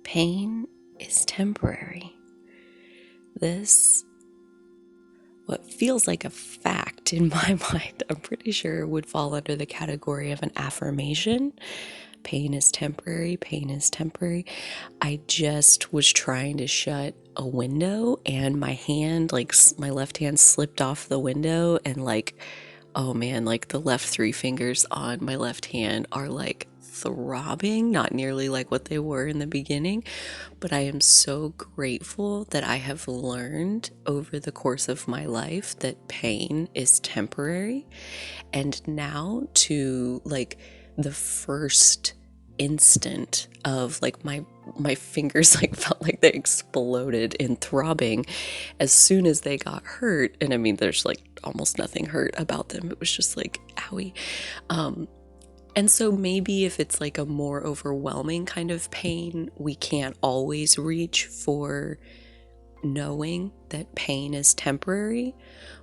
Pain is temporary. This, what feels like a fact in my mind, I'm pretty sure would fall under the category of an affirmation. Pain is temporary. Pain is temporary. I just was trying to shut a window and my hand, like my left hand slipped off the window and oh man, like the left three fingers on my left hand are like throbbing, not nearly like what they were in the beginning, but I am so grateful that I have learned over the course of my life that pain is temporary. And now to like the first instant of like my fingers like felt like they exploded in throbbing as soon as they got hurt. And I mean, there's like almost nothing hurt about them. It was just like owie. And so maybe if it's like a more overwhelming kind of pain, we can't always reach for knowing that pain is temporary.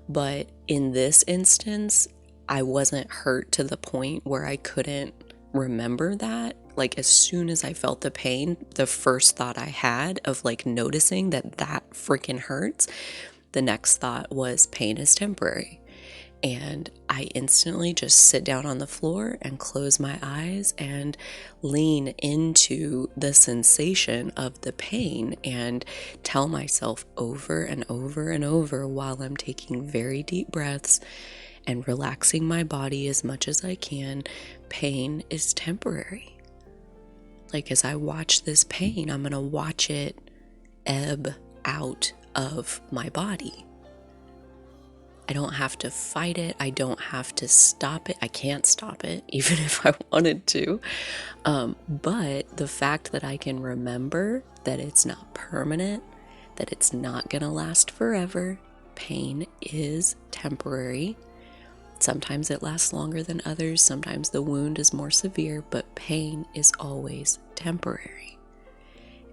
But in this instance, I wasn't hurt to the point where I couldn't remember that. Like as soon as I felt the pain, the first thought I had of like noticing that that freaking hurts, the next thought was pain is temporary. And I instantly just sit down on the floor and close my eyes and lean into the sensation of the pain and tell myself over and over and over while I'm taking very deep breaths and relaxing my body as much as I can, pain is temporary. Like as I watch this pain, I'm going to watch it ebb out of my body. I don't have to fight it. I don't have to stop it. I can't stop it, even if I wanted to. But the fact that I can remember that it's not permanent, that it's not going to last forever, pain is temporary. Sometimes it lasts longer than others. Sometimes the wound is more severe, but pain is always temporary.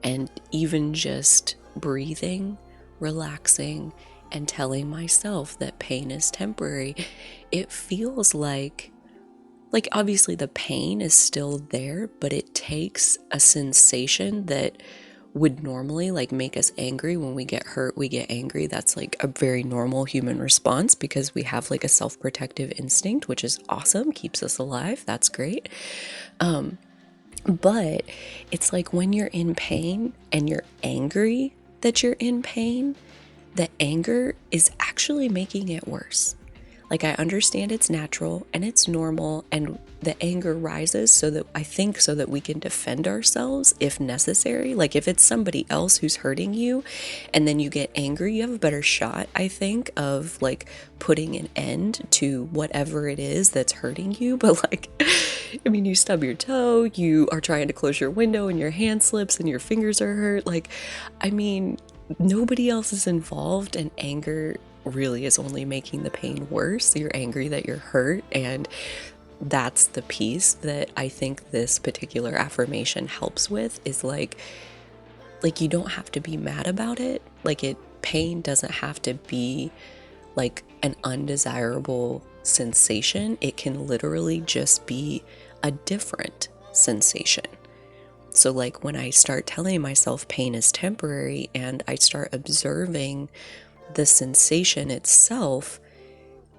And even just breathing, relaxing, and telling myself that pain is temporary, it feels like obviously the pain is still there, but it takes a sensation that would normally like make us angry. When we get hurt, we get angry. That's like a very normal human response because we have like a self-protective instinct, which is awesome, keeps us alive. That's great. But it's like when you're in pain and you're angry that you're in pain, the anger is actually making it worse. Like I understand it's natural and it's normal, and the anger rises so that we can defend ourselves if necessary. Like if it's somebody else who's hurting you and then you get angry, you have a better shot, I think, of like putting an end to whatever it is that's hurting you. But like, I mean, you stub your toe, you are trying to close your window and your hand slips and your fingers are hurt. Like, I mean, nobody else is involved, and anger really is only making the pain worse. You're angry that you're hurt, and that's the piece that I think this particular affirmation helps with, is like you don't have to be mad about it. Pain doesn't have to be like an undesirable sensation. It can literally just be a different sensation. So like when I start telling myself pain is temporary and I start observing the sensation itself,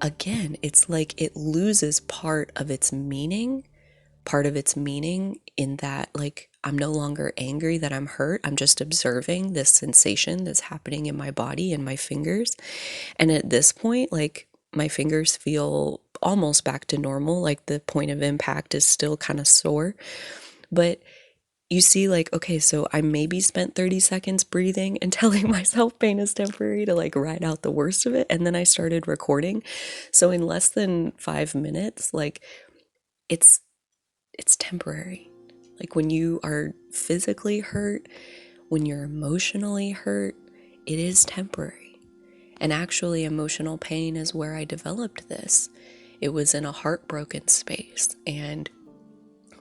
again, it's like it loses part of its meaning in that like I'm no longer angry that I'm hurt. I'm just observing this sensation that's happening in my body and my fingers. And at this point, like my fingers feel almost back to normal. Like the point of impact is still kind of sore, but you see, like, okay, so I maybe spent 30 seconds breathing and telling myself pain is temporary to like ride out the worst of it. And then I started recording. So in less than 5 minutes, like it's temporary. Like when you are physically hurt, when you're emotionally hurt, it is temporary. And actually, emotional pain is where I developed this. It was in a heartbroken space, and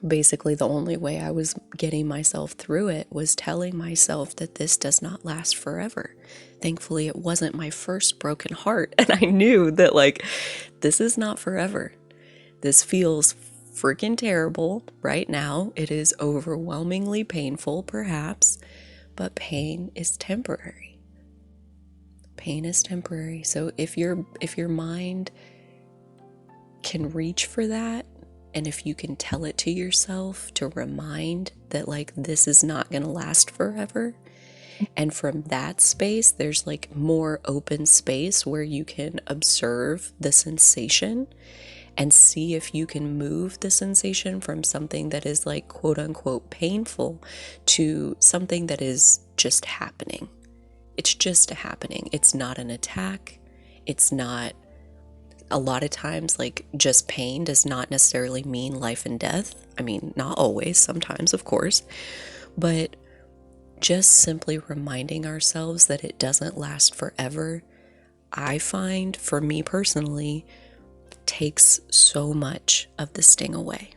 basically the only way I was getting myself through it was telling myself that this does not last forever. Thankfully, it wasn't my first broken heart, and I knew that like this is not forever. This feels freaking terrible right now. It is overwhelmingly painful, perhaps, but pain is temporary. Pain is temporary. So if your mind can reach for that, and if you can tell it to yourself to remind that like this is not going to last forever, and from that space there's like more open space where you can observe the sensation and see if you can move the sensation from something that is like quote unquote painful to something that is just happening. It's just a happening. It's not an attack. It's not, a lot of times, like, just pain does not necessarily mean life and death. I mean, not always, sometimes, of course, but just simply reminding ourselves that it doesn't last forever, I find, for me personally, takes so much of the sting away.